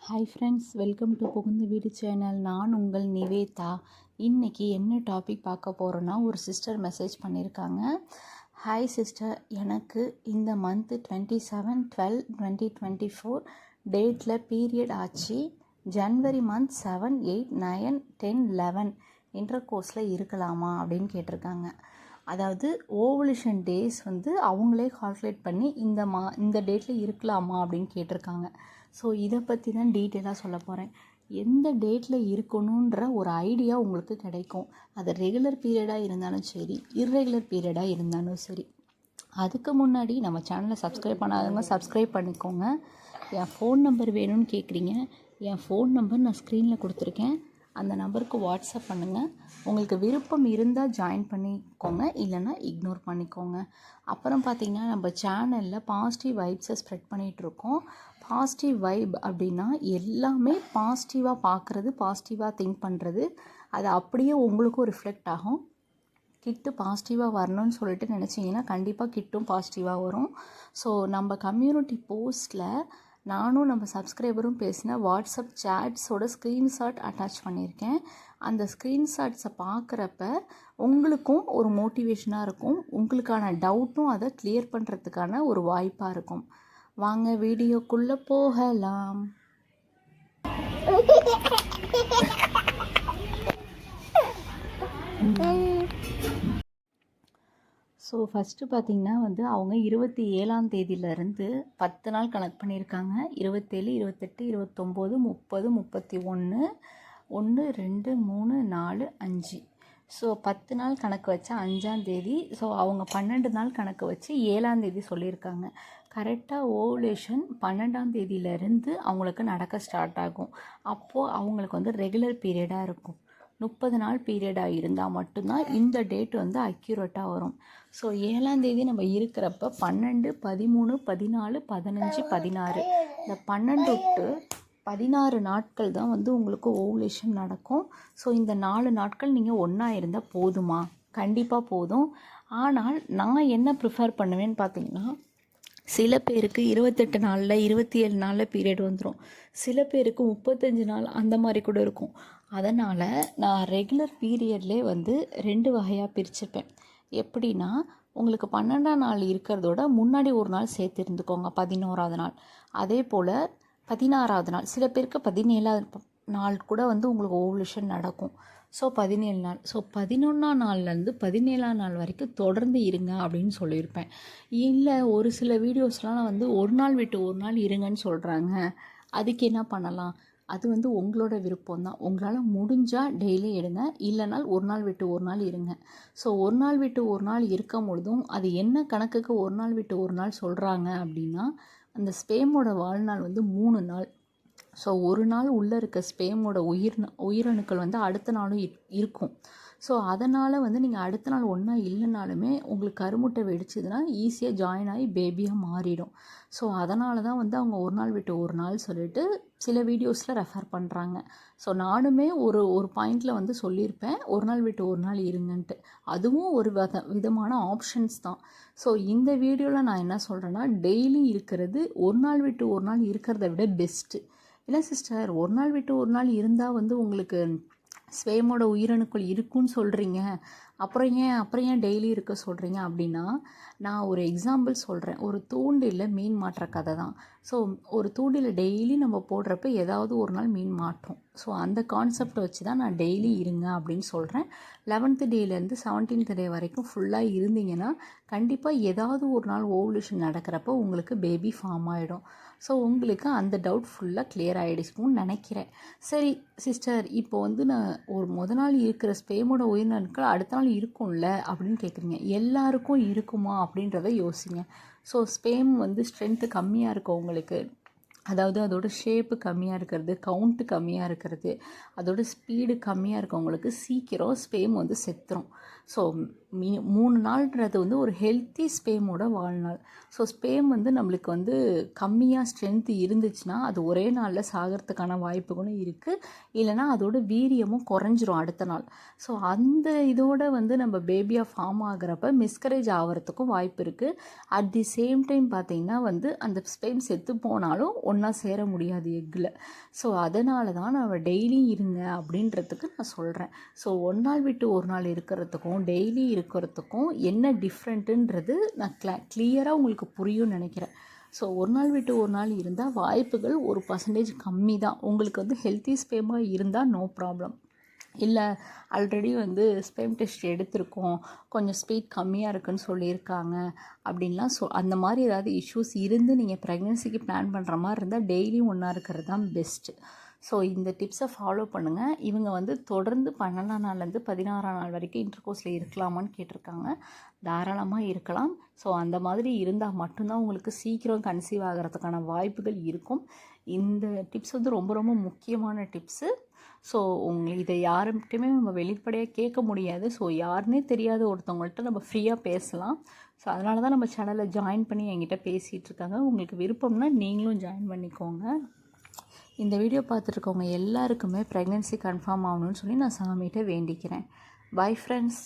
Hi friends, welcome to புகுந்த வீடு channel. நான் உங்கள் நிவேதா. இன்றைக்கி என்ன டாபிக் பார்க்க போகிறோன்னா, ஒரு சிஸ்டர் மெசேஜ் பண்ணியிருக்காங்க. ஹாய் சிஸ்டர், எனக்கு இந்த மந்த்து 27/12/2024 டேட்டில் பீரியட் ஆச்சு. ஜனவரி மந்த் 7, 8, 9, 10, 11 இன்டர் கோர்ஸில் இருக்கலாமா அப்படின்னு கேட்டிருக்காங்க. அதாவது ஓவலேஷன் டேஸ் வந்து அவங்களே கால்குலேட் பண்ணி இந்த டேட்டில் இருக்கலாமா அப்படின்னு கேட்டிருக்காங்க. ஸோ இதை பற்றி தான் டீட்டெயிலாக சொல்ல போகிறேன். எந்த டேட்டில் இருக்கணுன்ற ஒரு ஐடியா உங்களுக்கு கிடைக்கும். அது ரெகுலர் பீரியடாக இருந்தாலும் சரி, இர்ரெகுலர் பீரியடாக இருந்தாலும் சரி. அதுக்கு முன்னாடி நம்ம சேனலை சப்ஸ்கிரைப் பண்ணாதவங்க சப்ஸ்கிரைப் பண்ணிக்கோங்க. என் ஃபோன் நம்பர் வேணும்னு கேட்குறீங்க. என் ஃபோன் நம்பர் நான் ஸ்க்ரீனில் கொடுத்துருக்கேன். அந்த நம்பருக்கு வாட்ஸ்அப் பண்ணுங்கள். உங்களுக்கு விருப்பம் இருந்தால் ஜாயின் பண்ணிக்கோங்க, இல்லைன்னா இக்னோர் பண்ணிக்கோங்க. அப்புறம் பார்த்திங்கன்னா, நம்ம சேனலில் பாசிட்டிவ் வைப்ஸை ஸ்ப்ரெட் பண்ணிகிட்ருக்கோம். பாசிட்டிவ் வைப் அப்படின்னா எல்லாமே பாசிட்டிவாக பார்க்குறது, பாசிட்டிவாக திங்க் பண்ணுறது. அது அப்படியே உங்களுக்கும் ரிஃப்ளெக்ட் ஆகும். கிட்டு பாசிட்டிவாக வரணும்னு சொல்லிட்டு நினச்சிங்கன்னா கண்டிப்பாக கிட்டும் பாசிட்டிவாக வரும். ஸோ நம்ம கம்யூனிட்டி போஸ்ட்டில் நானும் நம்ம சப்ஸ்கிரைபரும் பேசின வாட்ஸ்அப் சேட்ஸோட ஸ்க்ரீன்ஷாட் அட்டாச் பண்ணியிருக்கேன். அந்த ஸ்க்ரீன்ஷாட்ஸை பார்க்குறப்ப உங்களுக்கும் ஒரு மோட்டிவேஷனாக இருக்கும். உங்களுக்கான டவுட்டும் அதை கிளியர் பண்ணுறதுக்கான ஒரு வாய்ப்பாக இருக்கும். வாங்க வீடியோக்குள்ளே போகலாம். ஸோ ஃபஸ்ட்டு பார்த்திங்கன்னா அவங்க 27ஆம் தேதியிலேருந்து 10 நாள் கணக்கு பண்ணியிருக்காங்க. 27, 28, 29, 30, 31, 1, 2, 3, 4, 5. ஸோ 10 நாள் கணக்கு வச்சா 5ஆம் தேதி. ஸோ அவங்க 12 நாள் கணக்கு வச்சு 7ஆம் தேதி சொல்லியிருக்காங்க. கரெக்டாக ஓவுலேஷன் 12ஆம் தேதியிலேருந்து அவங்களுக்கு நடக்க ஸ்டார்ட் ஆகும். அப்போது அவங்களுக்கு ரெகுலர் பீரியடாக இருக்கும். 30 நாள் பீரியடாக இருந்தால் மட்டும்தான் இந்த டேட் அக்யூரேட்டாக வரும். ஸோ 7ஆம் தேதி நம்ம இருக்கிறப்ப 12, 13, 14, 15, 16 இந்த 12 to 16 நாட்கள் தான் உங்களுக்கு ஓவுலேஷன் நடக்கும். ஸோ இந்த 4 நாட்கள் நீங்கள் ஒன்றா இருந்தால் போதுமா? கண்டிப்பாக போதும். ஆனால் நான் என்ன ப்ரிஃபர் பண்ணுவேன்னு பார்த்தீங்கன்னா, சில பேருக்கு 28 நாளில் 27 நாளில் பீரியட் வந்துடும். சில பேருக்கு 35 நாள் அந்த மாதிரி கூட இருக்கும். அதனால் நான் ரெகுலர் பீரியட்லேயே 2 வகையாக பிரிச்சுப்பேன். எப்படின்னா, உங்களுக்கு 12ஆம் நாள் இருக்கிறதோட முன்னாடி ஒரு நாள் சேர்த்து இருந்துக்கோங்க, 11ஆவது நாள். அதே போல் 16ஆவது நாள், சில பேருக்கு 17ஆவது நாள் கூட உங்களுக்கு ஓவுலேஷன் நடக்கும். ஸோ 17 நாள். ஸோ 11ஆம் நாள்லேருந்து 17ஆம் நாள் வரைக்கும் தொடர்ந்து இருங்க அப்படின்னு சொல்லியிருப்பேன். இல்லை, ஒரு சில வீடியோஸ்லாம் ஒரு நாள் விட்டு ஒரு நாள் இருங்கன்னு சொல்கிறாங்க. அதுக்கு என்ன பண்ணலாம்? அது உங்களோட விருப்பம் தான். உங்களால் முடிஞ்சால் டெய்லி எடுங்க, இல்லைனால் ஒரு நாள் விட்டு ஒரு நாள் இருங்க. ஸோ ஒரு நாள் விட்டு ஒரு நாள் இருக்கும் பொழுதும் அது என்ன கணக்குக்கு ஒரு நாள் விட்டு ஒரு நாள் சொல்கிறாங்க அப்படின்னா, அந்த ஸ்பேமோட வாழ்நாள் 3 நாள். ஸோ ஒரு நாள் உள்ளே இருக்க ஸ்பேமோட உயிரணுக்கள் அடுத்த நாளும் இருக்கும். ஸோ அதனால் நீங்கள் அடுத்த நாள் ஒன்றா இல்லைனாலுமே உங்களுக்கு கருமுட்டை வெடிச்சதுன்னா ஈஸியாக ஜாயின் ஆகி பேபியாக மாறிடும். ஸோ அதனால தான் அவங்க ஒரு நாள் விட்டு ஒரு நாள் சொல்லிட்டு சில வீடியோஸில் ரெஃபர் பண்ணுறாங்க. ஸோ நானுமே ஒரு பாயிண்டில் சொல்லியிருப்பேன், ஒரு நாள் விட்டு ஒரு நாள் இருங்கன்ட்டு. அதுவும் ஒரு விதமான ஆப்ஷன்ஸ் தான். ஸோ இந்த வீடியோவில் நான் என்ன சொல்கிறேன்னா, டெய்லி இருக்கிறது ஒரு நாள் விட்டு ஒரு நாள் இருக்கிறத விட பெஸ்ட்டு. இல்லை சிஸ்டர், ஒரு நாள் விட்டு ஒரு நாள் இருந்தால் உங்களுக்கு ஸ்பேமோட உயிரணுக்கள் இருக்குன்னு சொல்கிறீங்க, அப்புறம் ஏன் டெய்லி இருக்க சொல்கிறீங்க அப்படின்னா, நான் ஒரு எக்ஸாம்பிள் சொல்கிறேன். ஒரு தூண்டிலில் மீன் மாட்டுற கதை தான். ஸோ ஒரு தூண்டில் டெய்லி நம்ம போடுறப்ப ஏதாவது ஒரு நாள் மீன் மாட்டோம். ஸோ அந்த கான்செப்டை வச்சு தான் நான் டெய்லி இருங்க அப்படின்னு சொல்கிறேன். 11th டேலேருந்து 17th டே வரைக்கும் ஃபுல்லாக இருந்தீங்கன்னா கண்டிப்பாக ஏதாவது ஒரு நாள் ஓவுலேஷன் நடக்கிறப்போ உங்களுக்கு பேபி ஃபார்ம் ஆகிடும். ஸோ உங்களுக்கு அந்த டவுட் ஃபுல்லாக கிளியர் ஆகிடுச்சுன்னு நினைக்கிறேன். சரி சிஸ்டர், இப்போ நான் ஒரு நாள் இருக்கிற ஸ்பேமோட உயிரினங்கள் அடுத்த நாள் இருக்கும்ல அப்படின்னு கேட்குறீங்க. எல்லாருக்கும் இருக்குமா அப்படின்றத யோசிங்க. ஸோ ஸ்பேம் ஸ்ட்ரென்த்து கம்மியாக இருக்கும் உங்களுக்கு, அதாவது அதோட ஷேப்பு கம்மியாக இருக்கிறது, கவுண்ட்டு கம்மியாக இருக்கிறது, அதோட ஸ்பீடு கம்மியாக இருக்கவங்களுக்கு சீக்கிரம் ஸ்பேம் செத்துரும். ஸோ 3 நாள்ன்றது வந்து ஒரு ஹெல்த்தி ஸ்பேமோட வாழ்நாள். ஸோ ஸ்பேம் வந்து நம்மளுக்கு வந்து கம்மியாக ஸ்ட்ரென்த்து இருந்துச்சுன்னா அது ஒரே நாளில் சாகிறதுக்கான வாய்ப்புகளும் இருக்குது. இல்லைனா அதோட வீரியமும் குறைஞ்சிரும் அடுத்த நாள். ஸோ அந்த இதோட வந்து நம்ம பேபியாக ஃபார்ம் ஆகிறப்ப மிஸ்கரேஜ் ஆகிறதுக்கும் வாய்ப்பு இருக்குது. அட் தி சேம் டைம் பார்த்திங்கன்னா வந்து அந்த ஸ்பேம் செத்து போனாலும் ஒன்றா சேர முடியாது எக்கில். ஸோ அதனால தான் நான் டெய்லி இருங்க அப்படின்றதுக்கு நான் சொல்கிறேன். ஸோ ஒரு நாள் விட்டு ஒரு நாள் இருக்கிறதுக்கும் டெய்லி இருக்கிறதுக்கும் என்ன டிஃப்ரெண்ட்டுன்றது நான் கிளியராக உங்களுக்கு புரியும்னு நினைக்கிறேன். ஸோ ஒரு நாள் விட்டு ஒரு நாள் இருந்தால் வாய்ப்புகள் 1% கம்மி தான். உங்களுக்கு வந்து ஹெல்த்தி ஸ்பேமாக இருந்தால் நோ ப்ராப்ளம். இல்லை ஆல்ரெடி வந்து ஸ்பேம் டெஸ்ட் எடுத்திருக்கோம், கொஞ்சம் ஸ்பீட் கம்மியாக இருக்குதுன்னு சொல்லியிருக்காங்க அப்படின்லாம் அந்த மாதிரி ஏதாவது இஷ்யூஸ் இருந்து நீங்கள் ப்ரெக்னென்சிக்கு பிளான் பண்ணுற மாதிரி இருந்தால் டெய்லியும் ஒன்றா இருக்கிறது தான் பெஸ்ட்டு. ஸோ இந்த டிப்ஸை ஃபாலோ பண்ணுங்கள். இவங்க வந்து தொடர்ந்து 12ஆம் நாள்லேருந்து 16ஆம் நாள் வரைக்கும் இன்டர்கோர்ஸில் இருக்கலாமான்னு கேட்டிருக்காங்க. தாராளமாக இருக்கலாம். ஸோ அந்த மாதிரி இருந்தால் மட்டும்தான் உங்களுக்கு சீக்கிரம் கன்சீவ் ஆகிறதுக்கான வாய்ப்புகள் இருக்கும். இந்த டிப்ஸ் வந்து ரொம்ப ரொம்ப முக்கியமான டிப்ஸு. ஸோ இதை யாருக்கிட்டையுமே நம்ம வெளிப்படையாக கேட்க முடியாது. ஸோ யாருன்னே தெரியாத ஒருத்தவங்கள்ட்ட நம்ம ஃப்ரீயாக பேசலாம். ஸோ அதனால தான் நம்ம சேனலில் ஜாயின் பண்ணி என்கிட்ட பேசிகிட்டு இருக்காங்க. உங்களுக்கு விருப்பம்னா நீங்களும் ஜாயின் பண்ணிக்கோங்க. இந்த வீடியோ பார்த்துருக்கவங்க எல்லாருக்குமே ப்ரெக்னென்சி கன்ஃபார்ம் ஆகணும்னு சொல்லி நான் சாமிகிட்ட வேண்டிக்கிறேன். Bye friends.